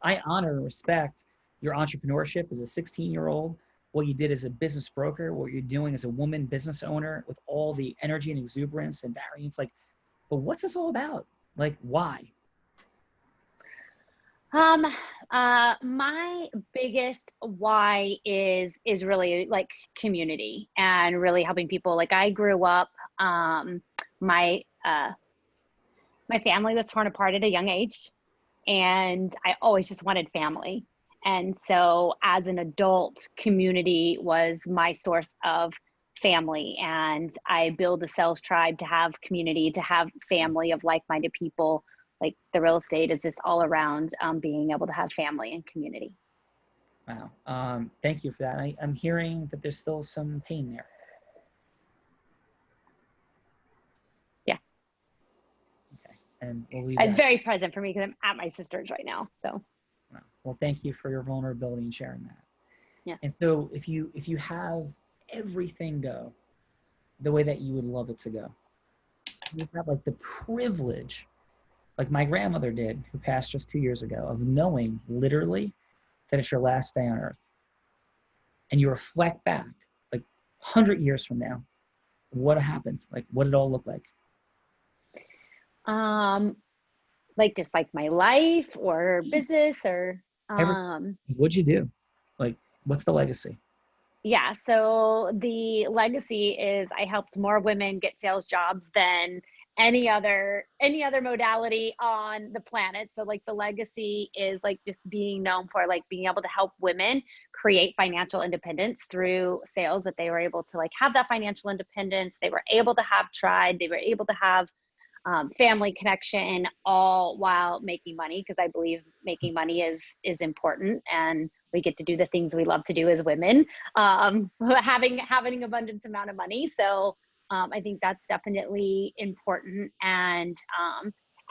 I honor and respect your entrepreneurship as a 16-year-old, what you did as a business broker, what you're doing as a woman business owner with all the energy and exuberance and variance. Like, but what's this all about? Like, why? My biggest why is really like community and really helping people. Like I grew up, my family was torn apart at a young age, and I always just wanted family. And so as an adult, community was my source of family. And I build a sales tribe to have community, to have family of like-minded people. Like the real estate is just all around being able to have family and community. Wow. Thank you for that. I'm hearing that there's still some pain there. Yeah. Okay. And we'll leave It's that. very present for me because I'm at my sister's right now. So. Well, thank you for your vulnerability and sharing that. Yeah. And so if you have everything go the way that you would love it to go, you have like the privilege, like my grandmother did, who passed just 2 years ago, of knowing literally that it's your last day on earth. And you reflect back like 100 years from now, what happened? Like, what did it all look like? Like just like my life or business or What'd you do? Like, what's the legacy? Yeah, so the legacy is I helped more women get sales jobs than any other modality on the planet. So like the legacy is like just being known for like being able to help women create financial independence through sales, that they were able to like have that financial independence. They were able to have tribe. They were able to have family connection, all while making money, because I believe making money is important, and we get to do the things we love to do as women, having an abundance amount of money. So I think that's definitely important, and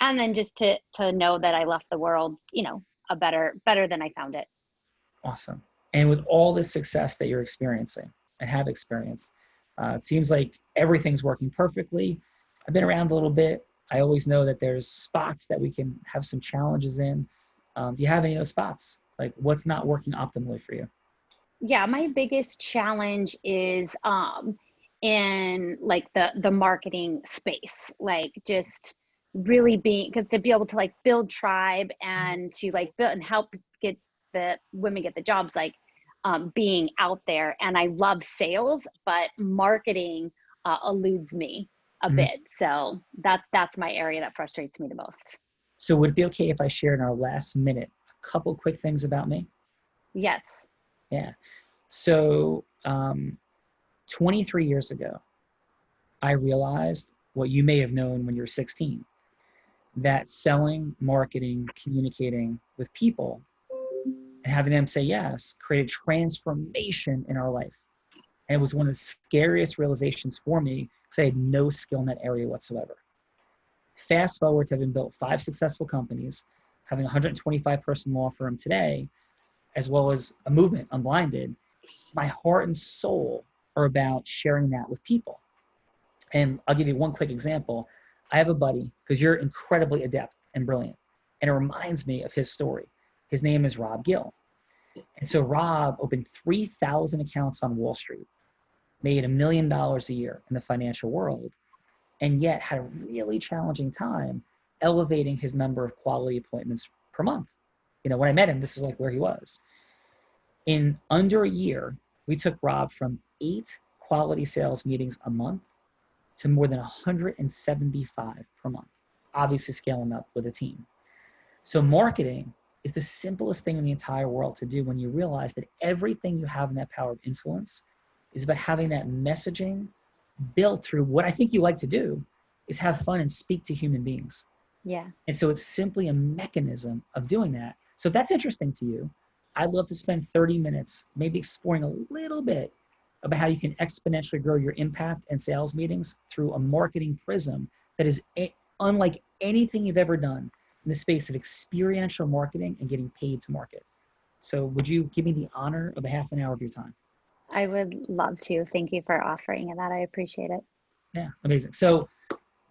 then just to know that I left the world, you know, a better than I found it. Awesome. And with all the success that you're experiencing and have experienced, it seems like everything's working perfectly. I've been around a little bit. I always know that there's spots that we can have some challenges in. Do you have any of those spots? Like, what's not working optimally for you? Yeah, my biggest challenge is in like the marketing space, like just really being, because to be able to like build tribe and to like build and help get the women get the jobs, like being out there. And I love sales, but marketing eludes me a bit. So that's my area that frustrates me the most. So would it be okay if I share in our last minute a couple quick things about me? Yes. Yeah. So 23 years ago, I realized what you may have known when you were 16, that selling, marketing, communicating with people and having them say yes created transformation in our life. And it was one of the scariest realizations for me because I had no skill in that area whatsoever. Fast forward to having built 5 successful companies, having a 125-person law firm today, as well as a movement, Unblinded. My heart and soul are about sharing that with people. And I'll give you one quick example. I have a buddy, because you're incredibly adept and brilliant, and it reminds me of his story. His name is Rob Gill. And so Rob opened 3,000 accounts on Wall Street, made $1 million a year in the financial world, and yet had a really challenging time elevating his number of quality appointments per month. You know, when I met him, this is like where he was. In under a year, we took Rob from 8 quality sales meetings a month to more than 175 per month, obviously scaling up with a team. So marketing is the simplest thing in the entire world to do when you realize that everything you have in that power of influence is about having that messaging built through what I think you like to do is have fun and speak to human beings. Yeah. And so it's simply a mechanism of doing that. So if that's interesting to you, I'd love to spend 30 minutes maybe exploring a little bit about how you can exponentially grow your impact and sales meetings through a marketing prism that is unlike anything you've ever done in the space of experiential marketing and getting paid to market. So would you give me the honor of a half an hour of your time? I would love to. Thank you for offering that. I appreciate it. Yeah, amazing. So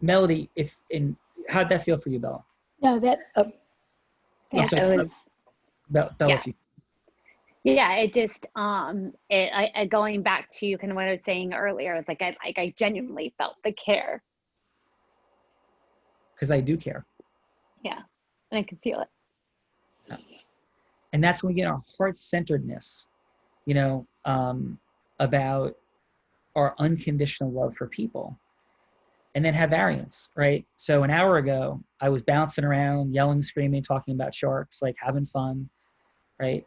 Melody, How'd that feel for you, Bella? No, that. Yeah, that it was, Bella, Yeah. if you, yeah, it just going back to kind of what I was saying earlier, it's like I genuinely felt the care. because I do care. Yeah. And I could feel it. And that's when we get our heart-centeredness, you know, about our unconditional love for people. And then have variance, right? So an hour ago, I was bouncing around, yelling, screaming, talking about sharks, like having fun, right?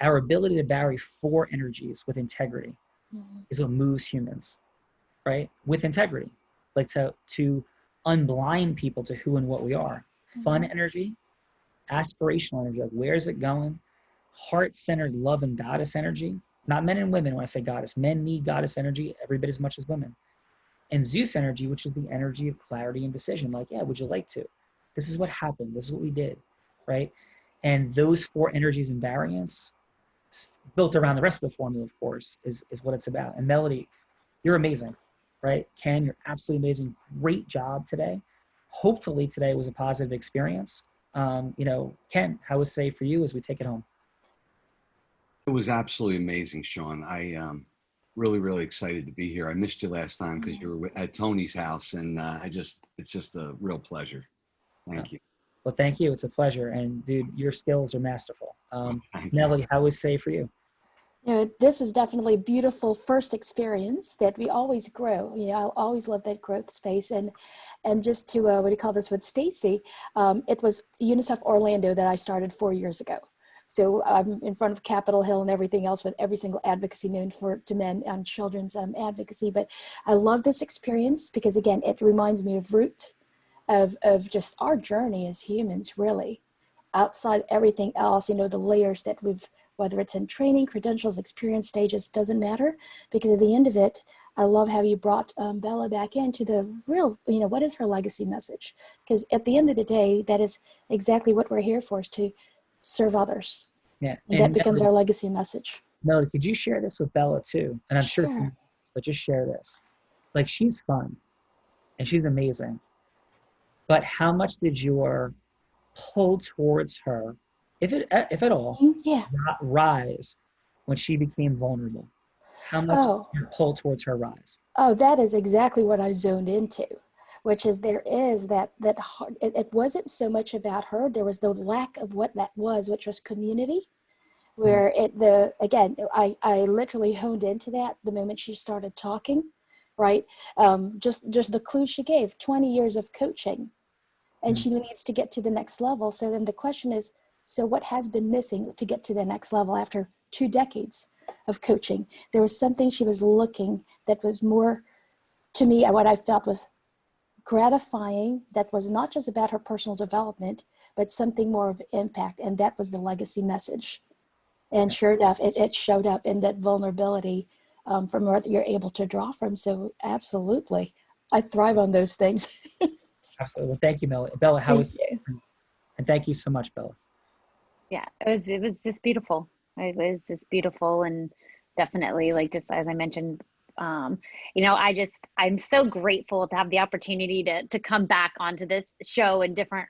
Our ability to vary 4 energies with integrity is what moves humans, right? With integrity, like to unblind people to who and what we are. Fun energy, aspirational energy, like where's it going? Heart-centered love and goddess energy, not men and women. When I say goddess, men need goddess energy every bit as much as women. And Zeus energy, which is the energy of clarity and decision. Like, yeah, would you like to? This is what happened. This is what we did, right? And those 4 energies in variance, built around the rest of the formula, of course, is what it's about. And Melody, you're amazing, right? Ken, you're absolutely amazing. Great job today. Hopefully today was a positive experience. You know, Ken, how was today for you as we take it home? It was absolutely amazing, Sean. Really, really excited to be here. I missed you last time because you were at Tony's house, and it's just a real pleasure. Thank you. Well, thank you. It's a pleasure. And dude, your skills are masterful. Thank Melody, how was today for you? You know, this was definitely a beautiful first experience that we always grow. You know, I always love that growth space. And just to, what do you call this, with Staci, it was UNICEF Orlando that I started 4 years ago. So I'm in front of Capitol Hill and everything else with every single advocacy known to men and children's advocacy. But I love this experience because, again, it reminds me of root of just our journey as humans, really. Outside everything else, you know, the layers that we've, whether it's in training, credentials, experience stages, doesn't matter. Because at the end of it, I love how you brought Bella back into the real, you know, what is her legacy message? Because at the end of the day, that is exactly what we're here for, is to serve others. Yeah. And that becomes our legacy message. Melody, could you share this with Bella too? And I'm sure, but just share this. Like, she's fun and she's amazing. But how much did your pull towards her, if at all, rise when she became vulnerable? How much did your pull towards her rise? Oh, that is exactly what I zoned into. Which is there is that it wasn't so much about her. There was the lack of what that was, which was community, where I literally honed into that the moment she started talking, right? Just the clue she gave, 20 years of coaching, and she needs to get to the next level. So then the question is, so what has been missing to get to the next level after 2 decades of coaching? There was something she was looking that was more, to me, what I felt was gratifying, that was not just about her personal development, but something more of impact. And that was the legacy message. And sure enough, it showed up in that vulnerability from what you're able to draw from. So absolutely, I thrive on those things. Absolutely. Well, thank you, Melody. Bella, how was you? And thank you so much, Bella. Yeah, it was just beautiful. It was just beautiful, and definitely, like, just as I mentioned, you know, I'm so grateful to have the opportunity to come back onto this show in different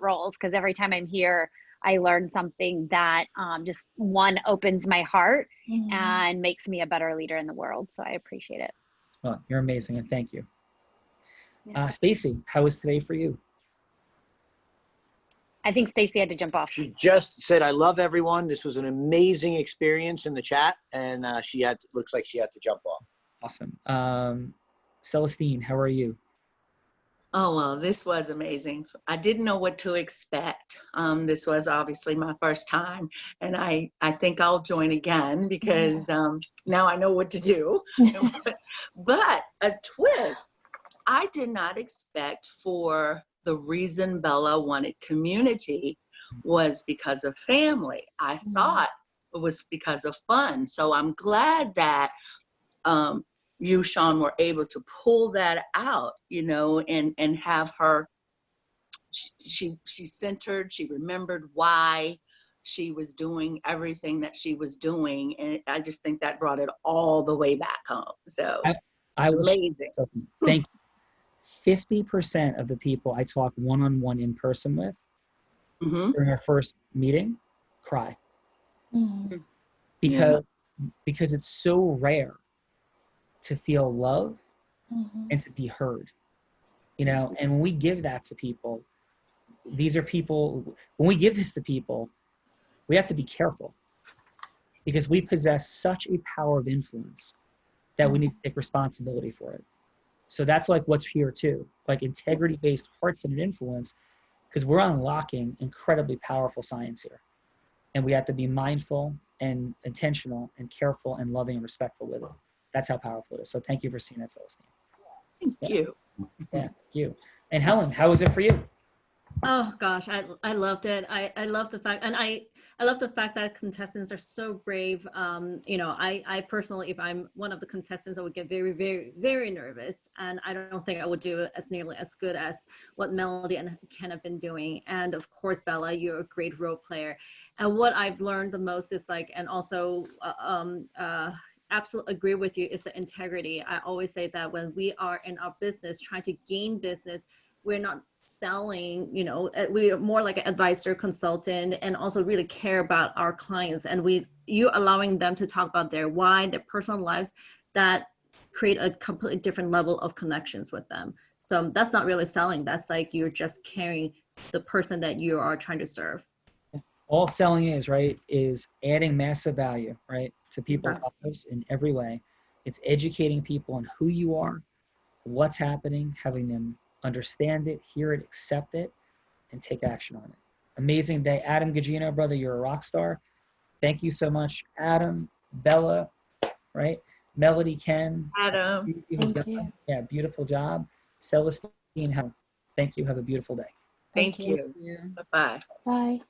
roles, because every time I'm here, I learn something that just opens my heart and makes me a better leader in the world. So I appreciate it. Well, you're amazing, and thank you. Yeah. Staci, how was today for you? I think Staci had to jump off. She just said, "I love everyone. This was an amazing experience," in the chat, and looks like she had to jump off. Awesome. Celestine, how are you? Oh, well, this was amazing. I didn't know what to expect. This was obviously my first time, and I think I'll join again because now I know what to do. But a twist, I did not expect for the reason Bella wanted community was because of family. I thought it was because of fun. So I'm glad that you, Sean, were able to pull that out, you know, and have her, she centered, she remembered why she was doing everything that she was doing. And I just think that brought it all the way back home. So I was amazing. So, thank you. 50% of the people I talk one-on-one in person with Mhm. during our first meeting cry Mm. because it's so rare to feel love Mhm. and to be heard, you know. And when we give that to people, these are people, when we give this to people, we have to be careful because we possess such a power of influence that we need to take responsibility for it. So that's like what's here too, like integrity-based heart-centered influence, because we're unlocking incredibly powerful science here. And we have to be mindful and intentional and careful and loving and respectful with it. That's how powerful it is. So thank you for seeing that, Celestine. Thank you. Yeah, thank you. And Helen, how was it for you? Oh gosh, I loved it. I love the fact, and I love the fact that contestants are so brave. You know, I personally, if I'm one of the contestants, I would get very, very, very nervous, and I don't think I would do it as nearly as good as what Melody and Ken have been doing. And of course, Bella, you're a great role player. And what I've learned the most is like, and also absolutely agree with you, is the integrity. I always say that when we are in our business trying to gain business, we're not selling, you know, we're more like an advisor, consultant, and also really care about our clients. And you allowing them to talk about their why, their personal lives, that create a completely different level of connections with them. So that's not really selling. That's like you're just carrying the person that you are trying to serve. All selling is, right, is adding massive value, right, to people's lives in every way. It's educating people on who you are, what's happening, having them understand it, hear it, accept it, and take action on it. Amazing day. Adam Gugino, brother, you're a rock star. Thank you so much. Adam, Bella, right? Melody, Ken. Adam. Thank you. Yeah, beautiful job. Celestine, Helen, thank you. Have a beautiful day. Thank you. Bye-bye. Bye.